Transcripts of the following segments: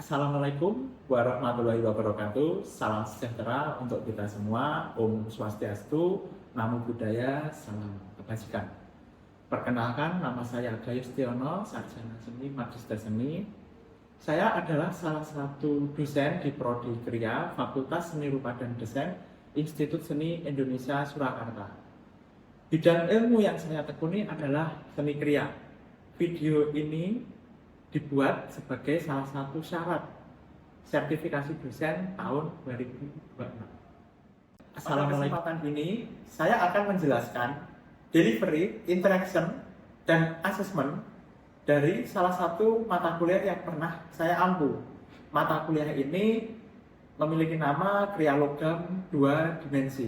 Assalamualaikum warahmatullahi wabarakatuh. Salam sejahtera untuk kita semua. Om Swastiastu, Namo Buddhaya, salam kebajikan. Perkenalkan, nama saya Gayus Tiono, sarjana seni, magister seni. Saya adalah salah satu dosen di Prodi Kriya, Fakultas Seni Rupa dan Desain, Institut Seni Indonesia Surakarta. Bidang ilmu yang saya tekuni adalah seni kriya. Video ini dibuat sebagai salah satu syarat sertifikasi dosen tahun 2026. Pada kesempatan ini, saya akan menjelaskan delivery, interaction, dan assessment dari salah satu mata kuliah yang pernah saya ampu. Mata kuliah ini memiliki nama Kriya Logam 2 Dimensi.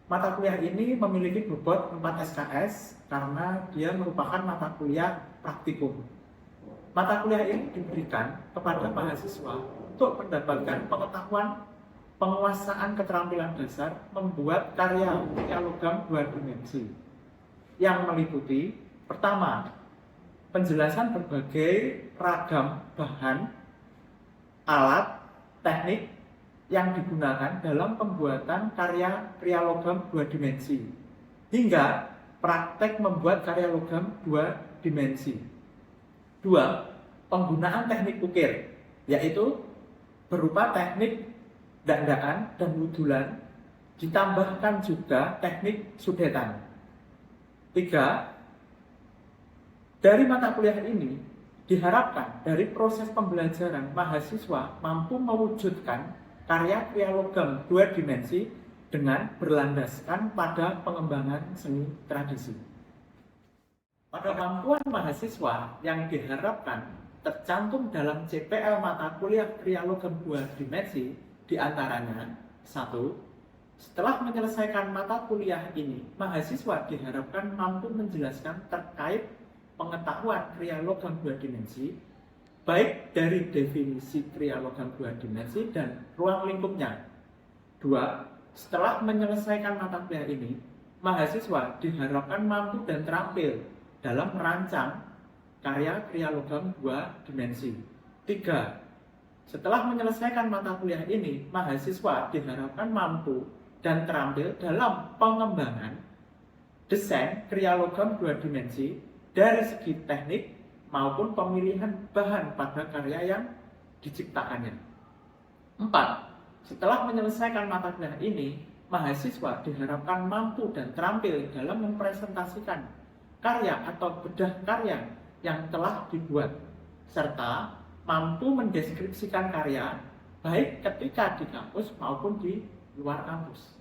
Mata kuliah ini memiliki bobot 4 SKS karena dia merupakan mata kuliah praktikum. Mata kuliah ini diberikan kepada mahasiswa untuk mendapatkan pengetahuan penguasaan keterampilan dasar membuat karya logam 2 dimensi yang meliputi pertama, penjelasan berbagai ragam bahan, alat, teknik yang digunakan dalam pembuatan karya logam 2 dimensi hingga praktek membuat karya logam 2 dimensi. 2. Penggunaan teknik ukir, yaitu berupa teknik dandaan dan wudulan, ditambahkan juga teknik sudetan. 3. Dari mata kuliah ini, diharapkan dari proses pembelajaran mahasiswa mampu mewujudkan karya logam 2 dimensi dengan berlandaskan pada pengembangan seni tradisi. Pada kemampuan mahasiswa yang diharapkan tercantum dalam CPL mata kuliah Kriya Logam 2 Dimensi diantaranya 1. Setelah menyelesaikan mata kuliah ini, mahasiswa diharapkan mampu menjelaskan terkait pengetahuan Kriya Logam 2 Dimensi, baik dari definisi Kriya Logam 2 Dimensi dan ruang lingkupnya. 2. Setelah menyelesaikan mata kuliah ini, mahasiswa diharapkan mampu dan terampil dalam merancang karya Kriya Logam 2 Dimensi. 3. Setelah menyelesaikan mata kuliah ini, mahasiswa diharapkan mampu dan terampil dalam pengembangan desain Kriya Logam 2 Dimensi dari segi teknik maupun pemilihan bahan pada karya yang diciptakannya. 4. Setelah menyelesaikan mata kuliah ini, mahasiswa diharapkan mampu dan terampil dalam mempresentasikan karya atau bedah karya yang telah dibuat, serta mampu mendeskripsikan karya baik ketika di kampus maupun di luar kampus.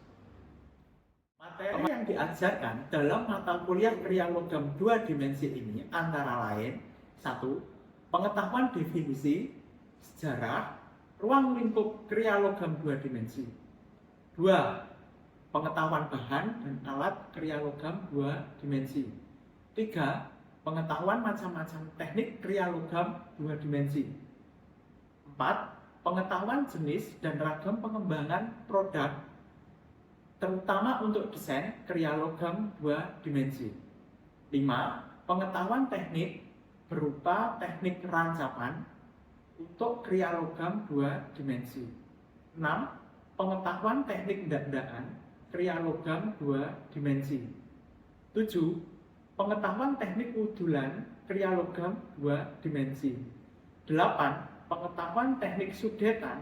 Materi yang diajarkan dalam mata kuliah Kriya Logam 2 Dimensi ini antara lain 1. Pengetahuan definisi, sejarah, ruang lingkup Kriya Logam 2 Dimensi. 2. Pengetahuan bahan dan alat Kriya Logam 2 Dimensi. 3. Pengetahuan macam-macam teknik Kriya Logam 2 Dimensi. 4. Pengetahuan jenis dan ragam pengembangan produk, terutama untuk desain Kriya Logam 2 Dimensi. 5. Pengetahuan teknik berupa teknik rancapan untuk Kriya Logam 2 Dimensi. 6. Pengetahuan teknik dandaan Kriya Logam 2 Dimensi. 7. Pengetahuan teknik wudulan Kriya Logam 2 Dimensi. 8. Pengetahuan teknik sudetan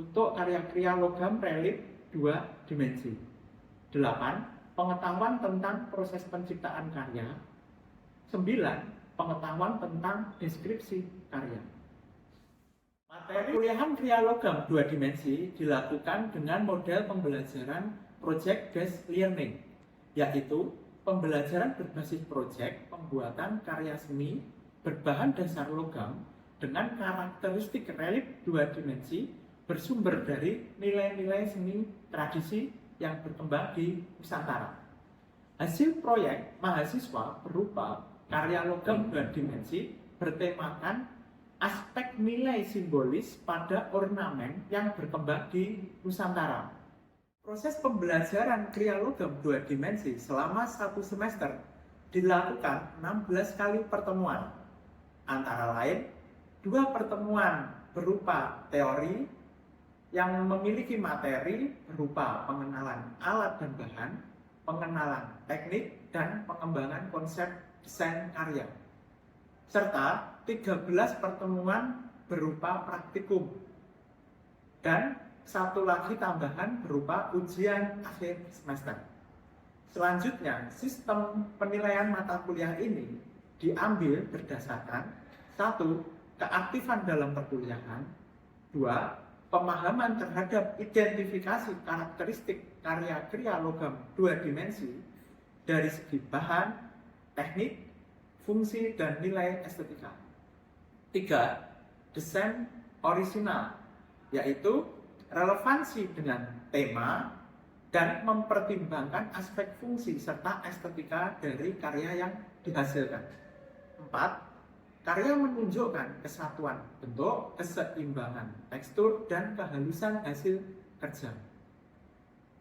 untuk karya Kriya Logam relief 2 Dimensi. 8. Pengetahuan tentang proses penciptaan karya. 9. Pengetahuan tentang deskripsi karya. Materi kuliahan Kriya Logam 2 Dimensi dilakukan dengan model pembelajaran project-based learning, yaitu pembelajaran berbasis proyek pembuatan karya seni berbahan dasar logam dengan karakteristik relief 2 dimensi bersumber dari nilai-nilai seni tradisi yang berkembang di Nusantara. Hasil proyek mahasiswa berupa karya logam 2 dimensi bertemakan aspek nilai simbolis pada ornamen yang berkembang di Nusantara. Proses pembelajaran Kriya Logam 2 Dimensi selama 1 semester dilakukan 16 kali pertemuan, antara lain 2 pertemuan berupa teori yang memiliki materi berupa pengenalan alat dan bahan, pengenalan teknik, dan pengembangan konsep desain karya. Serta 13 pertemuan berupa praktikum. Dan satu lagi tambahan berupa ujian akhir semester. Selanjutnya, sistem penilaian mata kuliah ini diambil berdasarkan 1. Keaktifan dalam perkuliahan, 2. Pemahaman terhadap identifikasi karakteristik karya-karya logam 2 dimensi dari segi bahan, teknik, fungsi, dan nilai estetika. 3. Desain orisinal, yaitu relevansi dengan tema dan mempertimbangkan aspek fungsi serta estetika dari karya yang dihasilkan. 4. Karya menunjukkan kesatuan bentuk, keseimbangan tekstur, dan kehalusan hasil kerja.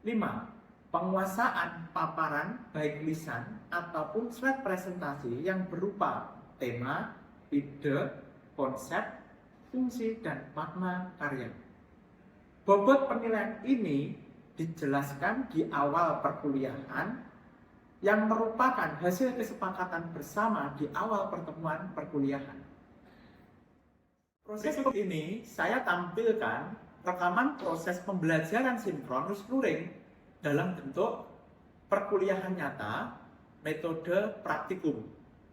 5. Penguasaan paparan baik lisan ataupun slide presentasi yang berupa tema, ide, konsep, fungsi, dan makna karya. Bobot penilaian ini dijelaskan di awal perkuliahan yang merupakan hasil kesepakatan bersama di awal pertemuan perkuliahan. Proses ini saya tampilkan rekaman proses pembelajaran sinkronus luring dalam bentuk perkuliahan nyata, metode praktikum.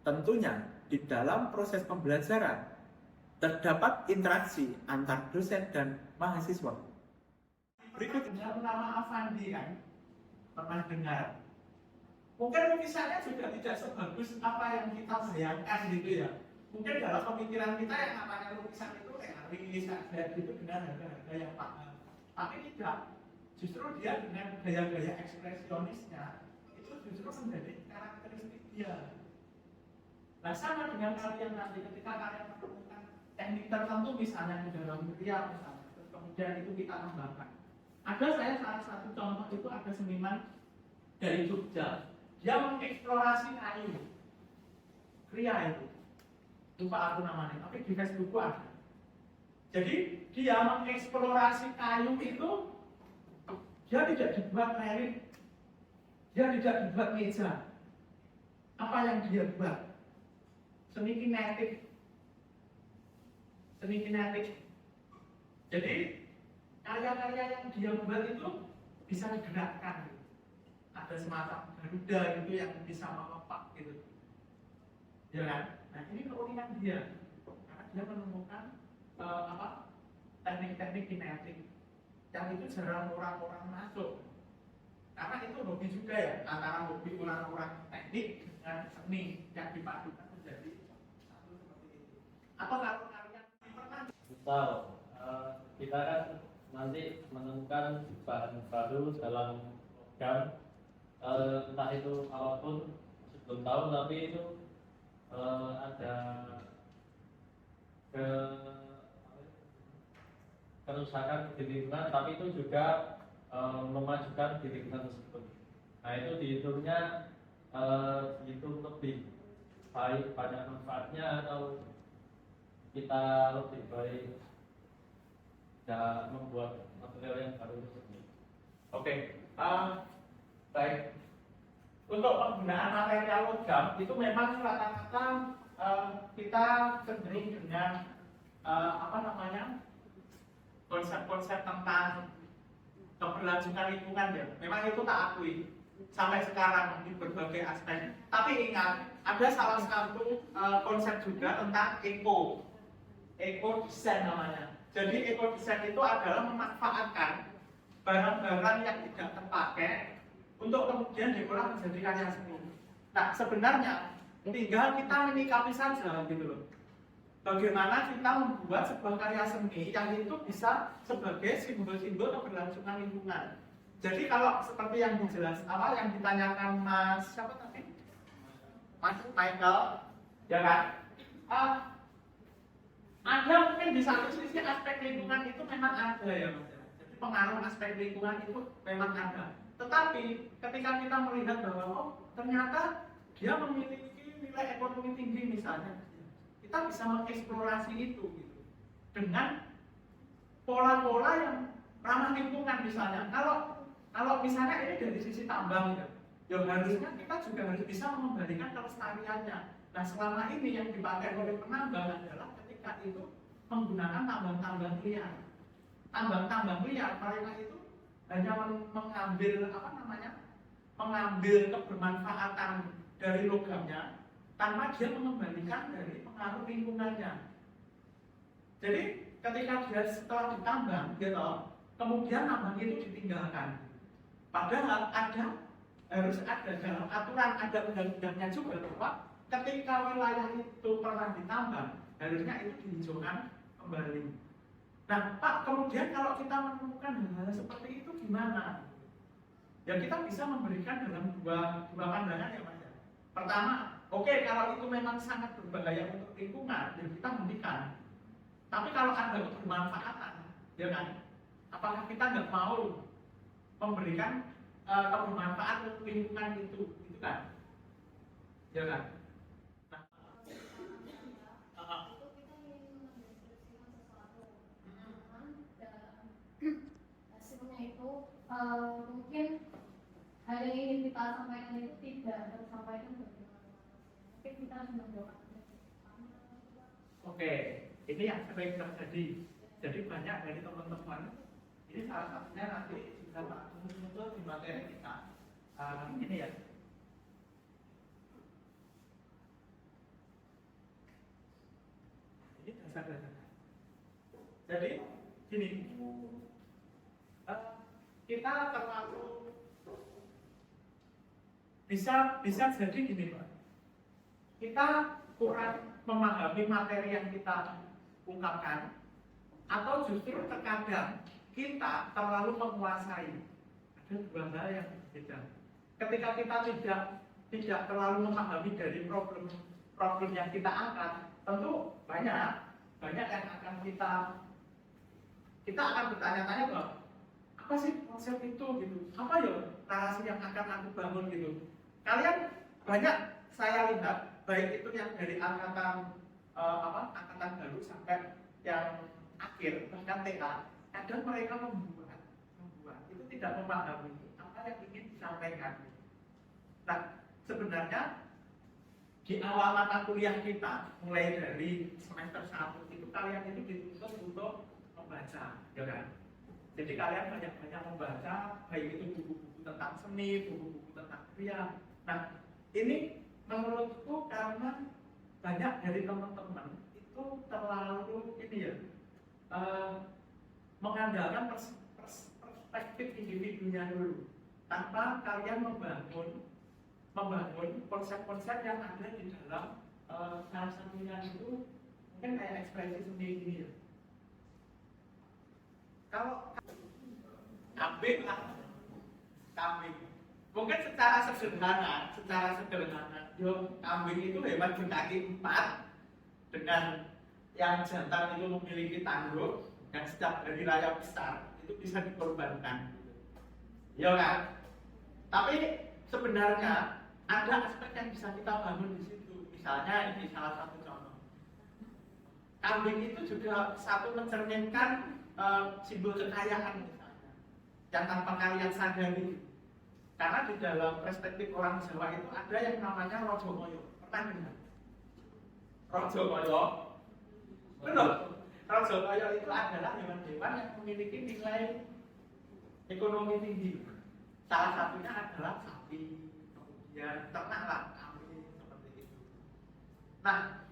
Tentunya di dalam proses pembelajaran terdapat interaksi antar dosen dan mahasiswa. Berikut nama Avandi kan? Pernah dengar? Mungkin lukisannya juga tidak sebagus apa yang kita bayangkan gitu ya. Mungkin dalam pemikiran kita yang namanya lukisan itu realis, kayak gitu dengan harga-harga yang mahal. Tapi tidak. Justru dia dengan gaya-gaya ekspresionisnya itu justru menjadi karakteristik dia. Nah, sama dengan kalian nanti ketika kalian menemukan teknik tertentu misalnya di dalam kriya misalnya, terus kemudian itu kita kembangkan. Ada salah satu contoh itu ada seniman dari Jogja. Dia mengeksplorasi kayu, kriya itu, lupa aku namanya, tapi di Facebookku ada. Jadi dia mengeksplorasi kayu itu, dia tidak dibuat relief, dia tidak dibuat meja. Apa yang dia buat? Seni kinetik. Jadi karya-karya yang dia buat itu bisa digerakkan. Ada semacam Garuda gitu yang bisa melepak gitu, ya kan? Nah ini keunikan dia, karena dia menemukan teknik-teknik kinetik yang itu jarang orang-orang masuk, karena itu hobi juga ya, antara hobi orang-orang teknik dengan seni yang dipadukan menjadi satu seperti itu. Atau kalau kalian pernah misal kita kan nanti menemukan bahan baru dalam logam, entah itu apapun belum tahu, tapi itu ada kerusakan di lingkungan, tapi itu juga memajukan di lingkungan tersebut. Nah itu dihitungnya dihitung lebih baik, banyak manfaatnya, atau kita lebih baik tidak membuat material yang baru tersebut. Oke. Baik, untuk penggunaan material logam itu memang rata-rata kita cenderung dengan konsep-konsep tentang keberlangsungan lingkungan ya. Memang itu tak akui sampai sekarang di berbagai aspek. Tapi ingat, ada salah satu konsep juga tentang eco design namanya. Jadi eco design itu adalah memanfaatkan barang-barang yang tidak terpakai untuk kemudian diolah menjadi karya seni. Nah, sebenarnya tinggal kita menyikapi saja gitu loh. Bagaimana kita membuat sebuah karya seni yang itu bisa sebagai simbol-simbol keberlangsungan lingkungan. Jadi kalau seperti yang yang ditanyakan Mas siapa tadi? Mas Michael, ya kan? Ada mungkin di satu sisi aspek lingkungan itu memang ada ya Mas. Jadi pengaruh aspek lingkungan itu memang ada. Tetapi ketika kita melihat bahwa ternyata dia memiliki nilai ekonomi tinggi misalnya, kita bisa mengeksplorasi itu gitu. dengan pola-pola yang ramah lingkungan misalnya. Kalau misalnya ini dari sisi tambang ya harusnya kita juga harus bisa mengembalikan kelestariannya. Nah selama ini yang dipakai oleh penambang adalah ketika itu menggunakan tambang-tambang liar. Tambang-tambang liar mereka itu hanya mengambil mengambil kebermanfaatan dari logamnya tanpa dia mengembalikan dari pengaruh lingkungannya. Jadi ketika dia setelah ditambang, kemudian tambang itu ditinggalkan. Padahal harus ada dalam aturan, ada undang-undangnya juga bahwa ketika wilayah itu pernah ditambang, harusnya itu dihijaukan kembali. Nah, Pak, kemudian kalau kita menemukan hal-hal seperti itu gimana? Ya kita bisa memberikan dalam dua pandangan ya Mas. Pertama, oke, kalau itu memang sangat berbahaya untuk lingkungan, ya kita hentikan. Tapi kalau ada kebermanfaatan, ya kan? Apakah kita nggak mau memberikan kebermanfaatan untuk lingkungan itu kan? Ya kan? Nah, hasilnya itu mungkin hal yang ingin kita sampaikan itu tidak tersampaikan bagaimana, tapi kita harus mendoakan. Oke, ini yang sering terjadi. Jadi banyak dari teman-teman, ini salah satunya nanti juga Pak muncul di materi kita. Ini ya. Ini dasar-dasar. Jadi gini, kita terlalu bisa jadi gini Pak. Kita kurang memahami materi yang kita ungkapkan, atau justru terkadang kita terlalu menguasai. Ada dua hal yang berbeda. Ketika kita tidak terlalu memahami dari problem yang kita angkat, tentu banyak yang akan kita akan bertanya-tanya bahwa apa sih konsep itu gitu, apa ya narasi yang akan aku bangun gitu. Kalian banyak saya lihat, baik itu yang dari angkatan baru sampai yang akhir bahkan TK, kadang mereka membuat itu tidak memahami apa yang ingin disampaikan. Nah sebenarnya di awal mata kuliah kita mulai dari semester 1 itu kalian itu dituntut untuk membaca, ya kan? Jadi kalian banyak-banyak membaca, baik itu buku-buku tentang seni, buku-buku tentang kriya. Nah ini menurutku karena banyak dari teman-teman itu terlalu mengandalkan perspektif individunya dulu, tanpa kalian membangun konsep-konsep yang ada di dalam salah satunya itu mungkin kayak ekspresi seni ini ya. Kalau kambing mungkin secara sederhana, kambing itu hewan berkaki 4 dengan yang jantan itu memiliki tanduk yang setiap hari raya besar itu bisa dikorbankan, ya kan? Tapi sebenarnya ada aspek yang bisa kita bangun di situ. Misalnya ini salah satu contoh. Kambing itu juga satu mencerminkan simbol kekayaan misalnya, yang tanpa kalian sadari. Karena di dalam perspektif orang Jawa itu ada yang namanya Rojo Moyo. Pernah dengar? Rojo Moyo? Belum. Rojo Moyo itu adalah hewan-hewan yang memiliki nilai ekonomi tinggi. Salah satunya adalah sapi, kemudian ternak lah, kambing seperti itu. Nah,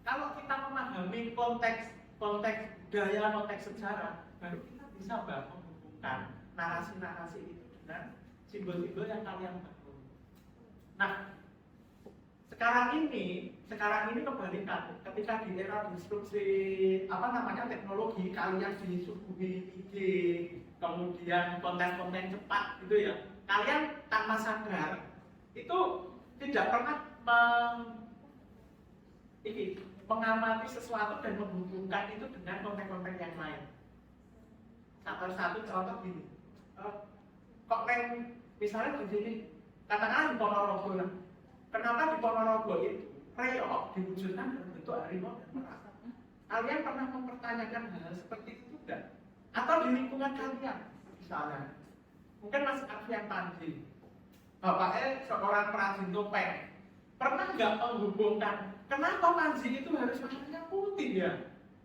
kalau kita memahami konteks budaya, konteks sejarah, baru kita bisa menghubungkan narasi-narasi itu dengan simbol-simbol yang kalian bangun. Nah, sekarang ini kebalikan. Ketika di era disrupsi teknologi, kalian disuguhi ide, kemudian konten-konten cepat gitu ya, kalian tanpa sadar itu tidak pernah mengamati sesuatu dan menghubungkan itu dengan konten-konten yang lain. Satu contoh gini, konten misalnya di sini, katakanlah di Ponorogo, kenapa di Ponorogo itu reok diwujudkan dalam bentuk harimau dan merak? Kalian pernah mempertanyakan hal seperti itu enggak? Atau di lingkungan kalian, misalnya, mungkin Mas Alfian Panji, bapaknya seorang perajin topeng, pernah nggak menghubungkan kenapa Panji itu harus warnanya putih ya?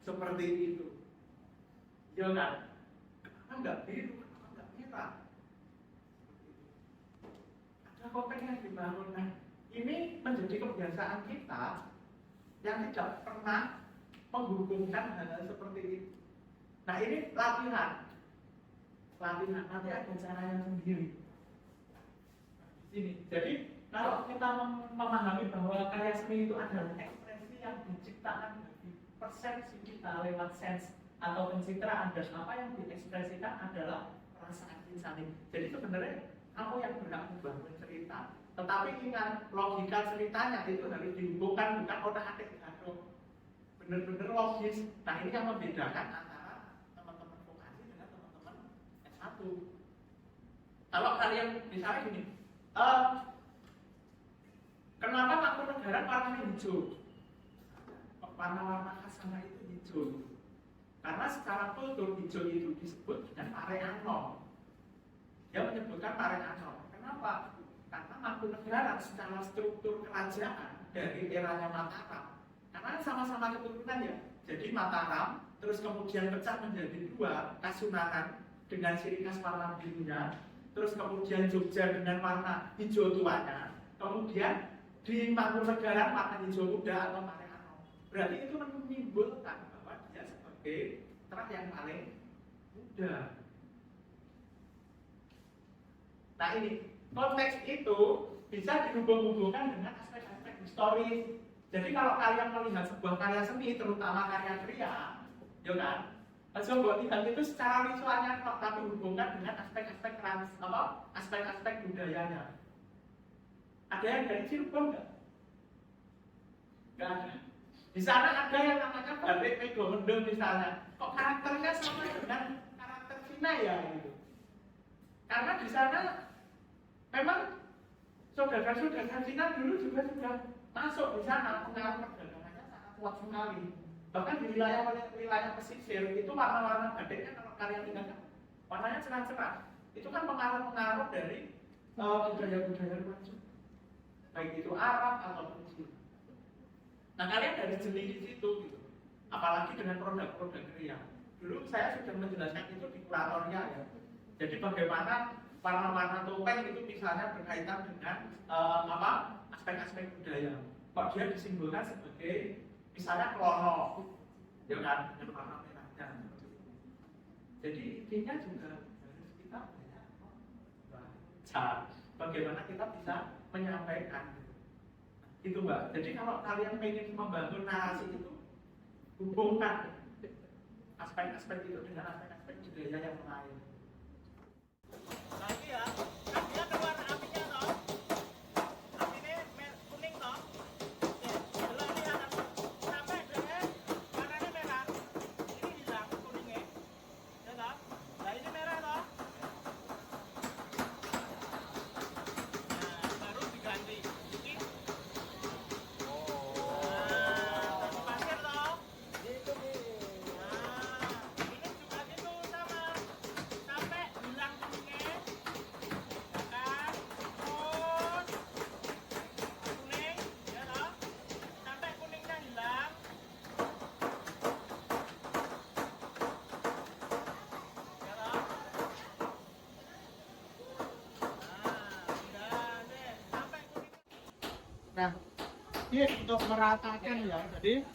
Seperti itu, ya kan? Kenapa nggak biru? Kenapa nggak merah? Ada topeng yang dibangun. Nah, ini menjadi kebiasaan kita yang tidak pernah menghubungkan hal seperti itu. Nah, ini latihan. Nanti ada caranya sendiri. Ini. Jadi kalau kita memahami bahwa karya seni itu adalah ekspresi yang diciptakan dari persepsi kita lewat sense atau pencitraan, dan apa yang diekspresikan adalah perasaan insani. Jadi sebenarnya kamu yang berhak membangun cerita, tetapi ingat logika ceritanya itu harus dihubungkan, bukan otak-atik diaduk. Benar-benar logis. Nah, ini yang membedakan antara teman-teman vokasi dengan teman-teman S1. Kalau kalian misalnya gini, kenapa Mangkunegaran warnanya hijau? Warna-warna khas sana itu hijau. Karena secara kultur hijau itu disebut dengan pare anom. Dia menyebutkan pare anom. Kenapa? Karena Mangkunegaran secara struktur kerajaan dari eranya Mataram, karena sama-sama keturunan ya. Jadi Mataram terus kemudian pecah menjadi dua, Kasunanan dengan ciri khas warna birunya, terus kemudian Jogja dengan warna hijau tuanya, kemudian di Mangkunegaran warna hijau muda atau pare anom. Berarti itu menimbulkan bahwa dia sebagai terah yang paling muda. Nah, ini konteks itu bisa dihubung-hubungkan dengan aspek-aspek historis. Jadi kalau kalian melihat sebuah karya seni, terutama karya kriya, ya kan? Coba lihat itu secara visualnya, tapi hubungkan dengan aspek-aspek aspek-aspek budayanya. Ada yang dari Cirebon nggak? Nggak ada. Di sana ada yang namanya batik Megamendung misalnya. Kok karakternya sama dengan karakter Cina ya gitu? Karena di sana memang saudara-saudara Cina dulu juga sudah masuk di sana, pengaruh perdagangannya sangat kuat sekali. Bahkan di wilayah pesisir itu warna-warna batiknya kalau kalian lihat warnanya cerah-cerah. Itu kan pengaruh-pengaruh dari budaya-budaya luar juga, baik itu Arab ataupun Cina. Nah, kalian dari jeli di situ gitu. Apalagi dengan produk-produk kriya. Dulu saya sudah menjelaskan itu di kuratoria ya. Jadi bagaimana warna-warna topeng itu misalnya berkaitan dengan aspek-aspek budaya. Kok dia disimbolkan sebagai misalnya klono, ya kan, dengan warna merahnya. Jadi intinya juga harus kita baca bagaimana kita bisa menyampaikan. Itu Mbak. Jadi kalau kalian ingin membangun narasi itu, hubungkan aspek-aspek itu dengan aspek-aspek budaya yang lain. Lagi ya, kan dia ada warna apinya toh. Apinya kuning toh. Oke, jelas nih anak. Sampai deh, warnanya merah. Ini hilang kuningnya. Ya toh? Nah ini merah toh. Nah, baru diganti. Ini. Nah, pasir toh. Gitu nih. Nah, ini juga gitu sama. Sampai hilang kuningnya. Nah, ini untuk meratakan ya. Jadi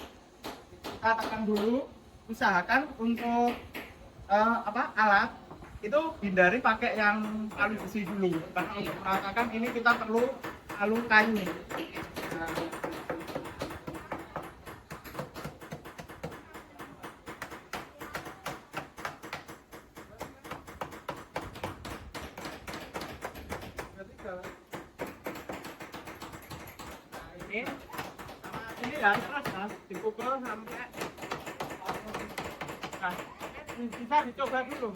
kita tekan dulu, usahakan untuk alat itu hindari pakai yang palu besi dulu. Karena untuk meratakan ini kita perlu palu kayu. Nah, ini ya terus ya dipukul sampai bisa dicoba dulu.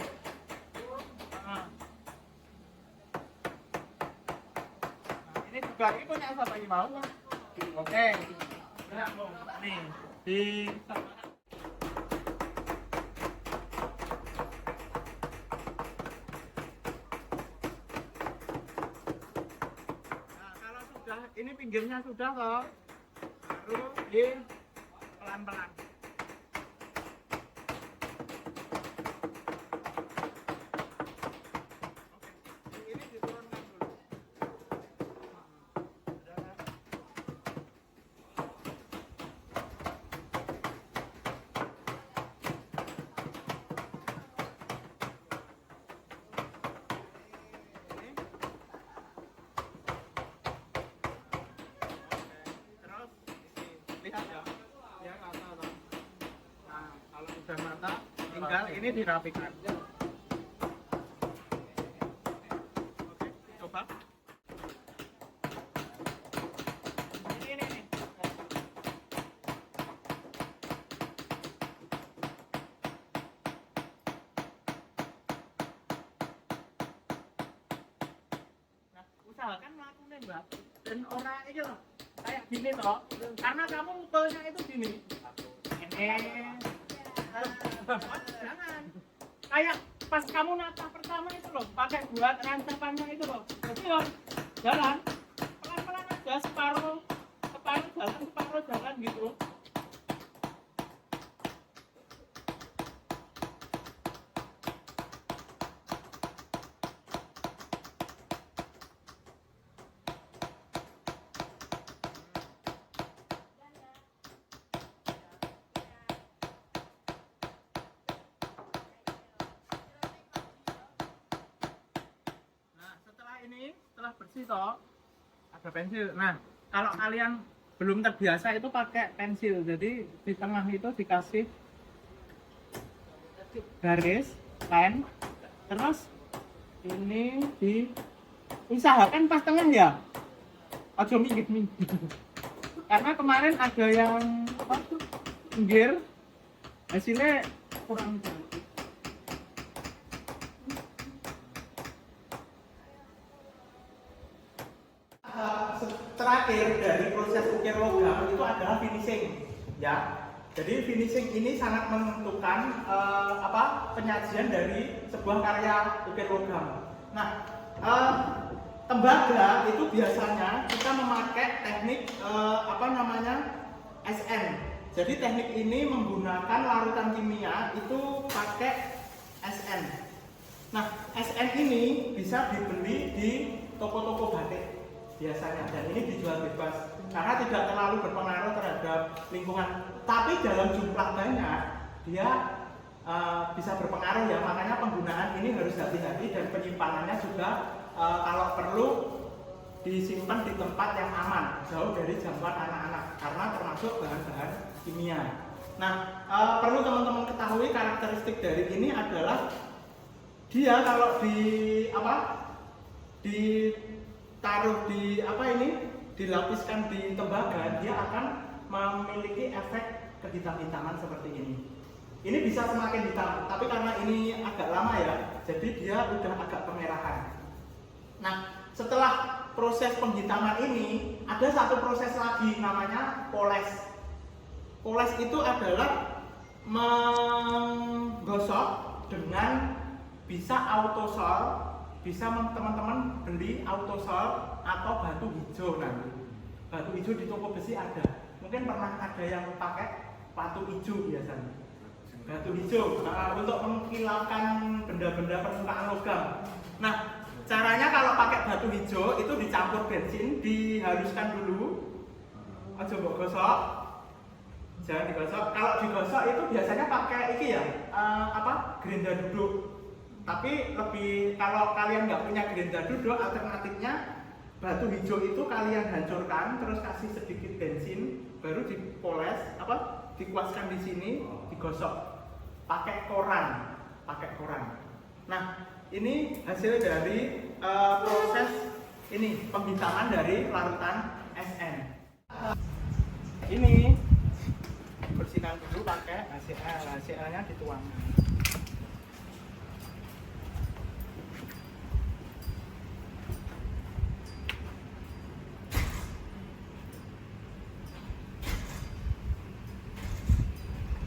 Ini juga ini punya siapa yang mau? Oke. Nah, nih di ini pinggirnya sudah toh, baru di pelan-pelan. Oke, ini diturunkan dulu. Udah kan? Ini. Terus ini lihat ya, ya rata toh. Nah, kalau sudah rata, tinggal ini dirapikan. Oke, coba. Ini. Nah, usahakan melakukan mbak, dan orang ini loh, kayak gini toh, karena kamu mukulnya itu gini. Ini. Jangan. Kayak pas kamu nata pertama itu loh, pakai buat rancapannya itu loh. Jadi loh, jalan pelan-pelan aja, separuh jalan gitu. Nah, setelah bersih toh, ada pensil. Nah, kalau kalian belum terbiasa itu pakai pensil. Jadi di tengah itu dikasih garis, pen, terus ini diusahakan pas tengah ya. Ojo minggir. Karena kemarin ada yang apa tuh, minggir, hasilnya kurang cantik. Terakhir dari proses ukir logam itu adalah finishing, ya. Jadi finishing ini sangat menentukan penyajian dari sebuah karya ukir logam. Nah, tembaga itu biasanya kita memakai teknik SN. Jadi teknik ini menggunakan larutan kimia itu pakai SN. Nah, SN ini bisa dibeli di toko-toko batik biasanya, dan ini dijual bebas karena tidak terlalu berpengaruh terhadap lingkungan, tapi dalam jumlah banyak dia bisa berpengaruh ya, makanya penggunaan ini harus hati-hati dan penyimpanannya juga kalau perlu disimpan di tempat yang aman, jauh dari jangkauan anak-anak karena termasuk bahan-bahan kimia. Nah, perlu teman-teman ketahui karakteristik dari ini adalah dia kalau ditaruh dilapiskan di tembaga, dia akan memiliki efek kehitam-hitaman seperti ini. Ini bisa semakin hitam, tapi karena ini agak lama ya, jadi dia udah agak kemerahan. Nah, setelah proses penghitaman ini, ada satu proses lagi namanya poles. Poles itu adalah menggosok dengan bisa autosol, bisa teman-teman beli autosol atau batu hijau nanti. Batu hijau di toko besi ada. Mungkin pernah ada yang pakai batu hijau biasanya. Batu hijau untuk menghilangkan benda-benda permukaan logam. Nah, caranya kalau pakai batu hijau itu dicampur bensin, dihaluskan dulu. Aja mbok gosok. Jangan digosok. Kalau digosok itu biasanya pakai gerinda duduk. Tapi lebih, kalau kalian nggak punya gerinda duduk, alternatifnya batu hijau itu kalian hancurkan, terus kasih sedikit bensin, baru dipoles, dikuaskan di sini, digosok. Pakai koran. Nah, ini hasil dari proses ini penghitaman dari larutan SN. Ini bersihkan dulu pakai HCl-nya dituangkan.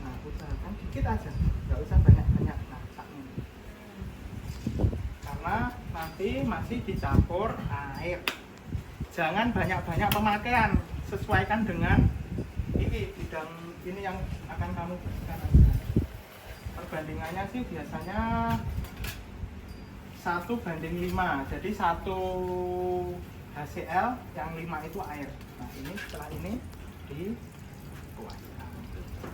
Nah, usahakan dikit aja, nggak usah banyak-banyak. Nah, karena nanti masih dicampur air. jangan banyak-banyak pemakaian, sesuaikan dengan ini bidang ini yang akan kamu bersihkan aja. Perbandingannya sih biasanya 1:5, jadi 1 HCl yang 5 itu air. Nah ini setelah ini dikuaskan.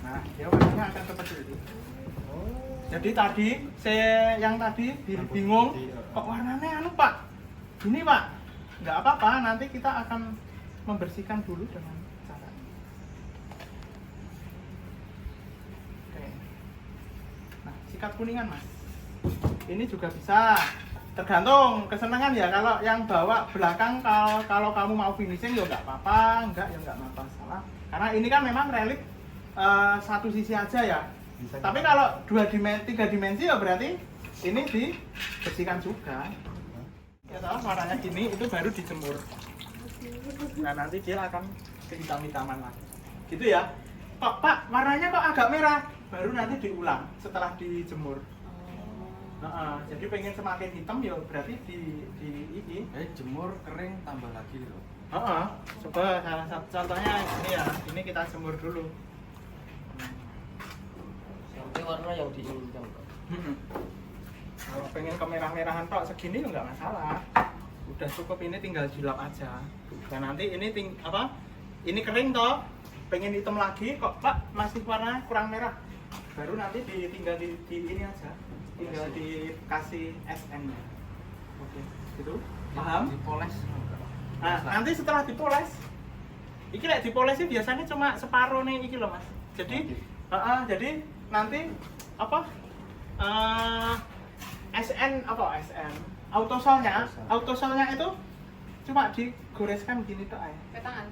Nah dia warnanya akan seperti ini. Jadi tadi yang tadi bingung kok warnanya anu Pak, ini Pak, nggak apa-apa, nanti kita akan membersihkan dulu dengan cara ini. Oke. Nah sikat kuningan Mas, ini juga bisa, tergantung kesenangan ya. Kalau yang bawa belakang, kalau kamu mau finishing ya nggak apa-apa, enggak ya nggak masalah, karena ini kan memang relik satu sisi aja ya. Bisa Tapi kalau 3 dimensi ya berarti ini dibersihkan juga. Ya tahu warnanya gini itu baru dijemur. Nah nanti dia akan kehitam-hitaman lagi. Gitu ya. Pak, warnanya kok agak merah? Baru nanti diulang setelah dijemur. Jadi pengen semakin hitam ya berarti di ini. jemur kering tambah lagi loh. Coba salah satu contohnya ini ya. Ini kita jemur dulu. Sampai warna yang diinginkan. Kalau pengen kemerah-merahan tok segini ya nggak masalah. Udah cukup, ini tinggal dilap aja. Dan nanti ini ini kering toh, pengen hitam lagi kok Pak masih warna kurang merah. Baru nanti tinggal di ini aja. Tinggal dikasih SN-nya. Oke, gitu. Paham? Dipoles. Nah, nanti setelah dipoles, iki lek dipoles sih biasanya cuma separuh nih iki loh Mas. Jadi jadi nanti SN autosolnya itu cuma digoreskan gini tuh aja. Ke tangan.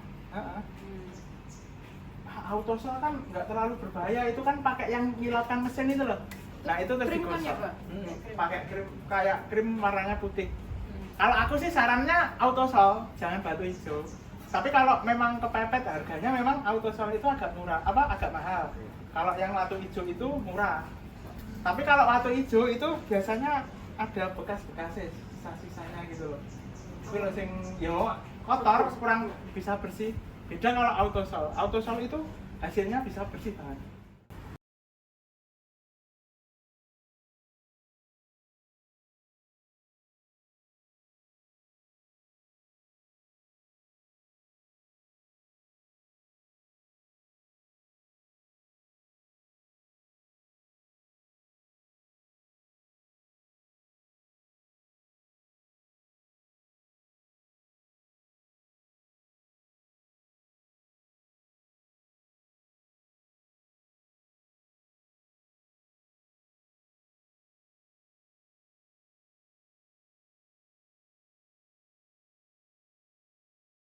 Autosol kan nggak terlalu berbahaya, itu kan pakai yang ngilapkan mesin itu loh. Nah itu terus Krim kan ya, digosok. Pak? Pakai krim, kayak krim warnanya putih. Kalau aku sih sarannya autosol, jangan batu hijau. Tapi kalau memang kepepet harganya, memang autosol itu agak murah, agak mahal. Kalau yang latu hijau itu murah. Tapi kalau latu hijau itu biasanya ada bekas-bekasnya, sisa-sisanya gitu loh. Itu loh sing kotor, kurang bisa bersih. Beda kalau autosol. Autosol itu hasilnya bisa bersih banget.